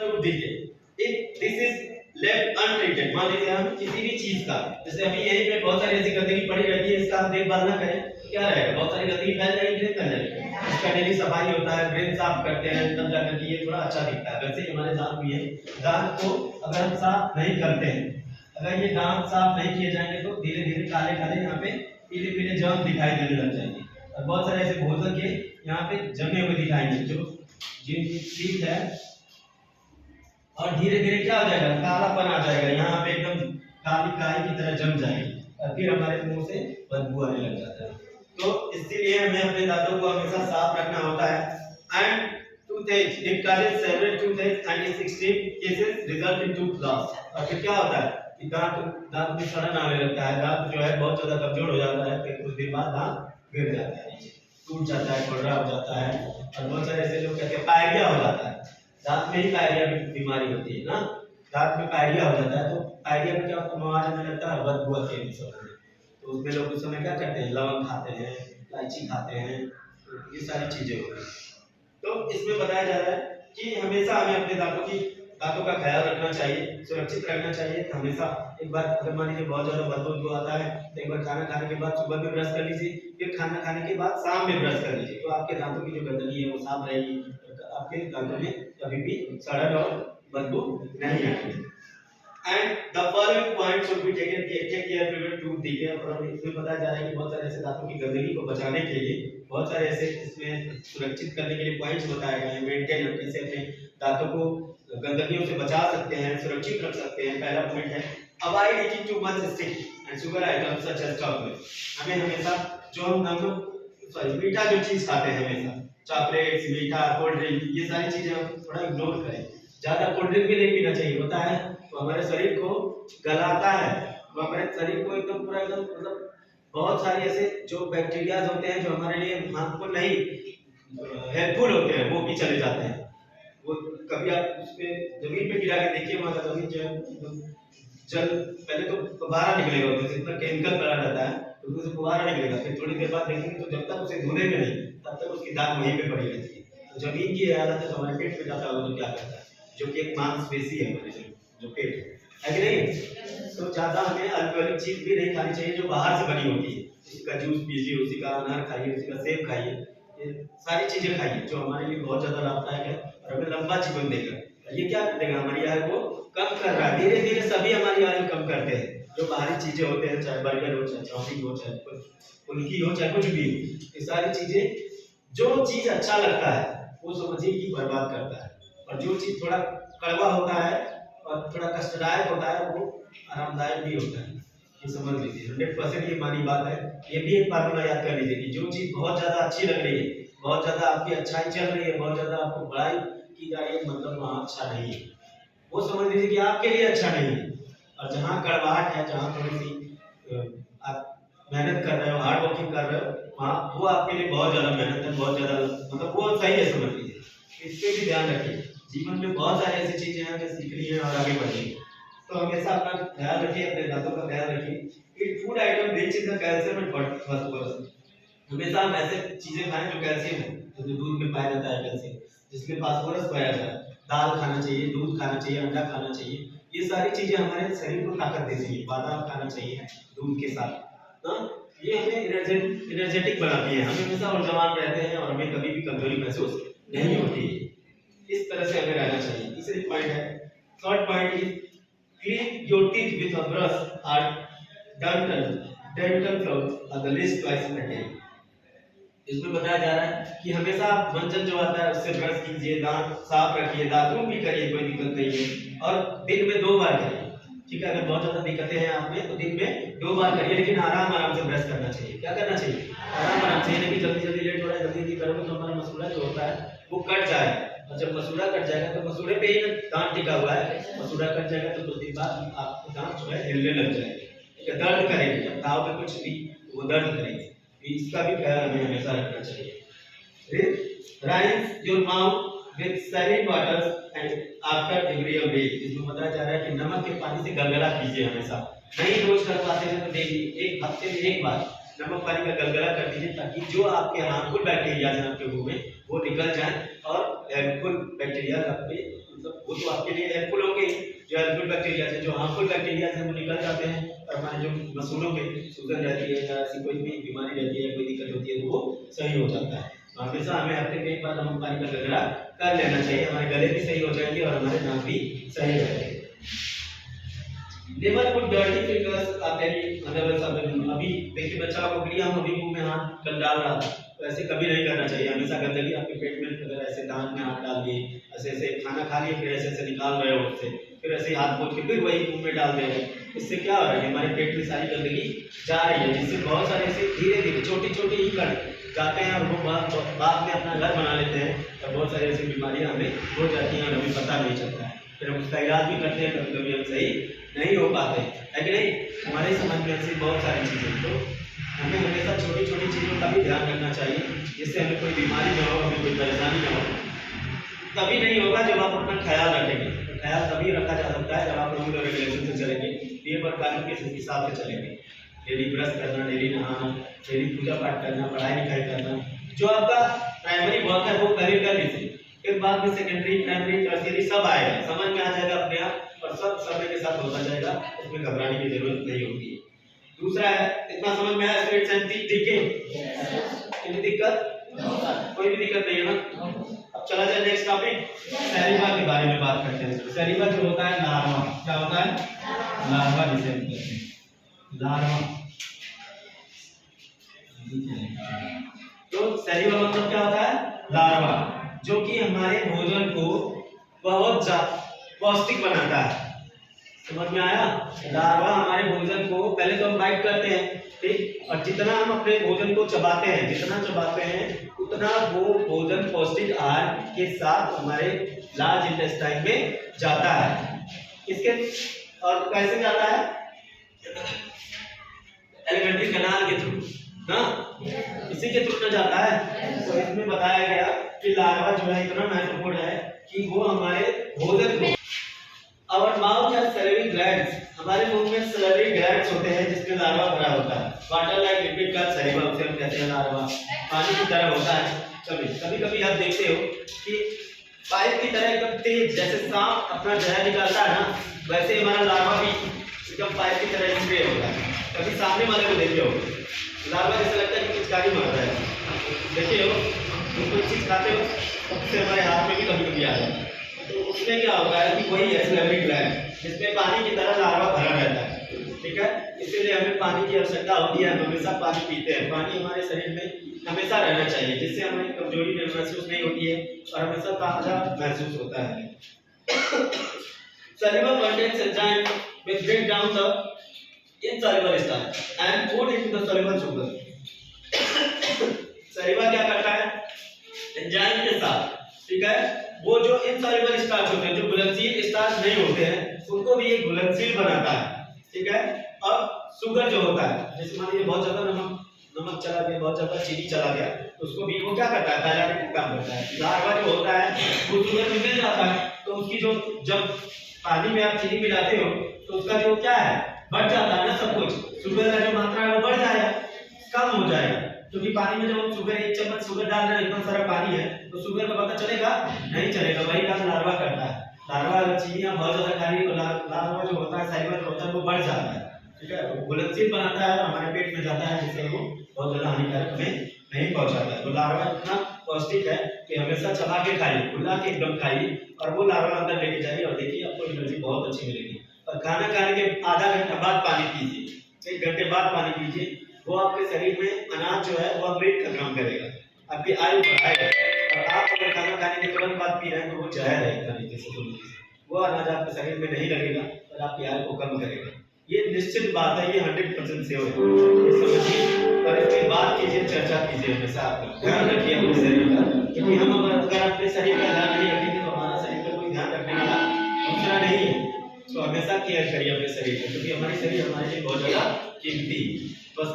Tooth दिखे, if this is left untreated, मान लीजिए हम किसी भी चीज का, जैसे अभी यहीं पे बहुत सारी ऐसी गंदगी पड़ी रहती है, इसका हम देखभाल ना करें तो क्या रहेगा, बहुत सारी गंदगी फैल जाएगी, ड्रेन फैल जाएगी। इसका डेली सफाई होता है, ड्रेन साफ करते हैं, तब जाकर के ये थोड़ा अच्छा दिखता है। वैसे ही हमारे दांत भी है, दांत को अगर हम साफ नहीं करते हैं, अगर ये दांत साफ नहीं किए जाएंगे तो धीरे धीरे काले काले यहाँ पे पीले पीले जर्म दिखाई देने लग जाएंगे, और बहुत सारे ऐसे भोजन के यहाँ पे जमे हुए दिखाएंगे जो जिनकी ठीक है, और धीरे धीरे क्या हो जाएगा, कालापन आ जाएगा, यहाँ पे एकदम काली काई की तरह जम जाएगी, और फिर हमारे मुंह से बदबू आने लग जाता है। तो इसीलिए हमें अपने दांतों को हमेशा साफ रखना होता है। And toothache, it causes several toothache and in extreme cases result in tooth loss. और फिर क्या होता है कि दांत में सड़न आने लगता है, दांत जो है बहुत ज्यादा कमजोर हो जाता है, फिर कुछ दिन बाद दांत गिर जाता है, टूट जाता है, खुरदरा हो जाता है, और बहुत सारे ऐसे लोग कहते हैं पायरिया हो जाता है, दांत में ही पायरिया बीमारी होती है ना, दांत में पायरिया हो जाता है। तो पायरिया में क्या होता है, मवाद आने लगता है, बदबू आती है सब में। तो उसमें लोग उस समय क्या करते हैं, लवंग खाते हैं, इलायची खाते हैं, तो ये सारी चीजें होती हैं। तो इसमें बताया जा रहा है कि हमेशा हमें अपने दांतों का ख्याल रखना चाहिए, सुरक्षित रखना चाहिए। हमेशा एक बार अगर मान लीजिए बहुत ज्यादा बदबू आता है तो एक बार खाना खाने के बाद सुबह में ब्रश कर लीजिए, फिर खाना खाने के बाद शाम में ब्रश कर लीजिए, तो आपके दांतों की जो गंदगी है वो साफ रहेगी, आपके दांतों में कभी भी सड़न और बदबू नहीं आएगी। And the following points should be taken care prevent tooth decay। और इसमें बताया जा रहा है कि बहुत सारे ऐसे दांतों की गंदगी को बचाने के लिए बहुत सारे ऐसे इसमें सुरक्षित करने के लिए पॉइंट्स बताए गए हैं, मेंटेन कैसे अपने दांतों को गंदगियों से बचा सकते हैं, सुरक्षित रख सकते हैं। पहला पॉइंट है avoid eating too much stick and sugar items such as chocolate. हमें हमेशा जो हम मीठा जो चीज खाते हैं, हमेशा चॉकलेट्स, मीठा, कोल्ड ड्रिंक, ये सारी चीजें हम थोड़ा इग्नोर करें। ज्यादा कोल्ड ड्रिंक भी नहीं पीना चाहिए, होता है तो हमारे शरीर को गलाता है, वो हमारे शरीर को एकदम पूरा एकदम मतलब बहुत सारे ऐसे जो बैक्टीरियाज होते हैं जो हमारे लिए हार्मफुल नहीं हेल्पफुल होते हैं, वो भी चले जाते हैं। वो कभी आप उस पे जमीन पे गिरा के देखिए, वहां जमीन जो है जल पहले तो फुहारा निकलेगा, उसमें इतना केमिकल पड़ा रहता है तो उसमें से फुहारा निकलेगा, फिर थोड़ी देर बाद देखेंगे तो जब तक उसे धोनेंगे नहीं तब तक उसकी दाग वहीं पे पड़ी रहती है। तो जमीन की आदत है तो हमारे पेट पे जाता है, तो क्या करता है, जो कि एक मांसपेशी है हमारे जो पेट है कि नहीं। तो ज्यादा हमें अल्कोहलिक चीज भी नहीं खानी चाहिए जो बाहर से बनी होती है, उसी का जूस पीजिए, उसी का अनार खाइए, उसी का सेब खाइए, ये सारी चीजें खाइए जो हमारे लिए बहुत ज्यादा लाभदायक है और हमें लंबा जीवन देगा। ये क्या देगा, हमारी आयु को कम कर रहा है, धीरे धीरे सभी हमारी आयु कम करते हैं। जो बाहरी चीजें होते हैं, चाहे बर्गर हो, चाहे चाउमीन हो, चाहे फुल्की हो, चाहे कुछ भी हो, ये सारी चीजें जो चीज अच्छा लगता है वो समझिए कि बर्बाद करता है, और जो चीज थोड़ा कड़वा होता है और थोड़ा कष्टदायक होता है वो आरामदायक भी होता है। ये समझ लीजिए, 100% ये मानी बात है। ये भी एक फार्मूला याद कर लीजिए कि जो चीज बहुत ज्यादा अच्छी लग रही है, बहुत ज्यादा आपकी अच्छाई चल रही है, बहुत ज्यादा आपको बड़ाई की जा रही है, मतलब वहाँ अच्छा नहीं है, वो समझ लीजिए कि आपके लिए अच्छा नहीं है। और जहाँ कड़वाहट है, जहाँ थोड़ी सी आप मेहनत कर रहे हो, हार्ड वर्किंग कर रहे हो, वहाँ वो आपके लिए बहुत ज्यादा मेहनत है, बहुत ज्यादा मतलब वो सही है, समझ लीजिए। इस पे भी ध्यान रखिए, जीवन में बहुत सारी ऐसी चीजें हैं जो सीखनी है और आगे बढ़नी है, तो हमेशा अपना ख्याल रखिए, अपने दांतों का ख्याल रखिए। It food item rich in the calcium and phosphorus. हमेशा हम ऐसे चीजें खाएं जो कैल्शियम है, जो दूध में पाया जाता है कैल्शियम, जिसमें फास्फोरस पाया जाता है। दाल खाना चाहिए, दूध खाना चाहिए, अंडा खाना चाहिए, ये सारी चीजें हमारे शरीर को ताकत देती है। बादाम खाना चाहिए दूध के साथ, हाँ, ये हमें एनर्जेटिक बनाती है, हम हमेशा ऊर्जावान रहते हैं और हमें कभी भी कमजोरी महसूस नहीं होती है। इस तरह से हमें रहना चाहिए। तीसरी पॉइंट है, third point is clean your teeth with a brush और dental floss at the least twice in a day. इसमें बताया जा रहा है कि हमेशा मंजन जो आता है उससे ब्रश कीजिए, दांत साफ रखिए, दातुन भी करिए, कोई दिक्कत नहीं है, और दिन में 2 बार करिए, ठीक है। अगर बहुत ज्यादा दिक्कतें हैं आप में तो दिन में 2 बार करिए, लेकिन आराम से ब्रश करना चाहिए। क्या करना चाहिए, आराम से, लेकिन जल्दी लेट हो रहा है, जल्दी करोगे तो हमारा मसूड़ा जो होता है वो कट जाएगा, और जब मसूड़ा कट जाएगा तो मसूड़े पे ही दांत टिका हुआ है, मसूड़ा कट जाएगा तो कुछ दिन बाद आपके दांत जो है हिलने लग जाएंगे, दर्द करेंगे, जब खाओगे कुछ भी वो दर्द करेंगे। इसका भी ख्याल हमें हमेशा रखना चाहिए। rinse your mouth with saline water and after every meal। इसमें बताया जा रहा है कि नमक के पानी से गलगला कीजिए हमेशा, नहीं रोज कर पाते हैं तो डेली एक हफ्ते में एक बार नमक पानी का गलगला कर दीजिए, ताकि जो आपके हार्मफुल बैक्टीरिया हैं आपके मुंह में वो निकल जाए और हेल्पफुल बैक्टीरिया आपके मतलब वो तो आपके लिए हेल्पफुल होंगे। जो हेल्पफुल बैक्टीरिया है, जो हार्मफुल बैक्टीरिया है, वो निकल जाते हैं और हमारे जो मसूड़ों में सूजन रहती है या ऐसी कोई भी बीमारी रहती है, कोई दिक्कत होती है, तो वो सही हो जाता है। हमेशा हमें हफ्ते में एक बार नमक पानी का गगरा कर लेना चाहिए। हमारे गले भी सही हो जाएंगे और हमारे नाक भी सही रहेंगे। नेवर पुट डर्टी फिंगर्स अभी देखिए बच्चा को क्रिया हम अभी मुंह में हाथ डाल रहा था, तो ऐसे कभी नहीं करना चाहिए। हमेशा गंदगी आपके पेट में, अगर ऐसे दांत में हाथ डाल दिए, ऐसे ऐसे खाना खा लिए, फिर ऐसे ऐसे निकाल रहे हो उससे, फिर ऐसे हाथ पोंछ के फिर वही मुंह में डाल दे रहे हैं, इससे क्या हो रहा है, हमारे पेट में सारी गंदगी जा रही है, जिससे बहुत सारे ऐसे धीरे धीरे छोटी छोटी ही कण जाते हैं और वो बाद में अपना घर बना लेते हैं, और बहुत सारी ऐसी बीमारियां हमें हो जाती हैं और हमें पता नहीं चलता है। फिर हम उसका इलाज भी करते हैं, कभी कभी हम सही नहीं हो पाते है कि नहीं। हमारे समाज में ऐसी बहुत सारी चीज़ें, तो हमें हमेशा छोटी छोटी चीज़ों का भी ध्यान रखना चाहिए, जिससे हमें कोई बीमारी ना हो, हमें कोई परेशानी ना हो। तभी नहीं होगा जब आप अपना ख्याल रखेंगे। तो ख्याल तभी रखा जा सकता है जब आप रूल और रेगुलेशन से चलेंगे, नियम और कानून के हिसाब से चलेंगे। डेली ब्रश करना, डेली नहाना, डेली पूजा पाठ करना, पढ़ाई लिखाई करना, जो आपका प्राइमरी वर्क है वो पहले कर लीजिए, फिर बाद में सेकेंडरी, प्राइमरी, टर्शियरी सब आएगा, समझ में आ जाएगा अपने आप, और सब समय के साथ होता जाएगा, उसमें घबराने की जरूरत नहीं होगी। दूसरा है, इतना समझ में आया स्पिरिट सेंस ठीक है, कोई दिक्कत? कोई भी दिक्कत नहीं है ना। अब चला जाए नेक्स्ट टॉपिक, सैलिवा के बारे में बात करते हैं। सैलिवा जो होता है लार्वा, क्या होता है? लार्वा जिसे हम कहते हैं, लार्वा। तो सैलिवा मतलब क्या होता है? लार्वा, जो कि हमारे भोजन को बहुत पौष्टिक बनाता है। समझ में आया? लार्वा हमारे भोजन को, पहले तो हम बाइट करते हैं, ठीक, और जितना हम अपने भोजन को चबाते हैं, जितना चबाते हैं उतना वो भोजन पौष्टिक आहार के साथ हमारे लार्ज इंटेस्टाइन में जाता है। इसके और कैसे जाता है? एलिमेंट्री कैनाल के थ्रू ना, इसी के थ्रू जाता है। तो इसमें बताया गया कि लार्वा जो है इतना महत्वपूर्ण है कि वो हमारे भोजन को, Our mouth has salivary glands, हमारे मुंह में salivary glands होते हैं जिसमें लार्वा भरा होता है। वाटर लाइक लिक्विड का सैलिवा, उसे हम कहते हैं लार्वा, पानी की तरह होता है। कभी कभी आप देखते हो कि पाइप की तरह एकदम तेज, जैसे सांप अपना जहर निकालता है ना, वैसे हमारा लार्वा भी एकदम पाइप की तरह स्प्रे होता है। कभी सामने वाले को देखे हो, लार्वा जैसा लगता है कि कुछ गाड़ी मार रहा है, देखे हो, कोई चीज खाते हो उससे हमारे हाथ में भी कभी कभी आ जाता है। तो उसमें क्या होता है कि वही है सैलिवरी ग्लैंड, जिसमें पानी की तरह लार्वा भरा रहता है, ठीक है। इसीलिए हमें पानी की आवश्यकता होती है, हम हमेशा पानी पीते हैं। पानी हमारे शरीर में हमेशा रहना चाहिए, जिससे हमें कमजोरी महसूस नहीं होती है और हमेशा ताजा महसूस होता है। Saliva contains enzyme which break down the insoluble starch and put it into the soluble sugar। सैलिवा क्या करता है? एंजाइम के साथ, ठीक है, वो जो इनसॉल्युबल स्टार्च होते हैं, जो घुलनशील स्टार्च नहीं होते हैं, उनको भी ये घुलनशील बनाता है, ठीक है। और शुगर जो होता है, जैसे मान लीजिए बहुत ज्यादा नमक चला गया, बहुत ज्यादा चीनी चला गया, तो उसको भी वो क्या करता है? डायरेक्ट का काम करता है। लार्वा जो होता है वो शुगर में मिल जाता है, तो उसकी जो, जब पानी में आप चीनी मिलाते हो तो उसका जो क्या है, बढ़ जाता है ना, सब कुछ शुगर का जो मात्रा है वो बढ़ जाएगा, कम हो जाएगा, क्योंकि पानी में जब हम शुगर, 1 चम्मच शुगर डाल रहे हैं, इतना सारा पानी है, तो शुगर का पता चलेगा? नहीं चलेगा। वही काम लार्वा करता है। लार्वा अगर चीनी बहुत ज्यादा खा रही है तो लार्वा जो होता है, सैलिवा जो होता है, वो बढ़ जाता है, ठीक है, घुलनशील बनाता है, हमारे पेट में जाता है, जिससे वो बहुत ज्यादा हानिकारक हमें नहीं पहुंचाता है। तो लार्वा इतना पौष्टिक है कि हमेशा चबा के खाइए, खुला के एकदम खाइए, और वो लार्वा अंदर लेके जाइए, और देखिए आपको एनर्जी बहुत अच्छी मिलेगी। और खाना खाने के आधा घंटा बाद पानी पीजिए, 1 घंटे बाद पानी पीजिए, वो आपके शरीर में अनाज जो है वो अमृत का काम करेगा, आपकी आयु बढ़ाएगा। और आप अगर खाना खाने के तुरंत बाद पी रहे हैं तो वो जहर है एक तरीके से, वो अनाज आपके शरीर में नहीं लगेगा और आपकी आयु को कम करेगा। ये निश्चित बात है, ये 100% सेव है, ये समझिए। और इसके बाद कीजिए, चर्चा कीजिए, हमेशा आपका ध्यान रखिए अपने शरीर का, क्योंकि हम अगर अपने शरीर का ध्यान नहीं रखेंगे तो हमारा शरीर का कोई ध्यान रखने वाला दूसरा नहीं है। तो हमेशा केयर करिए अपने शरीर का, क्योंकि हमारी शरीर हमारे लिए बहुत ज्यादा कीमती है। बस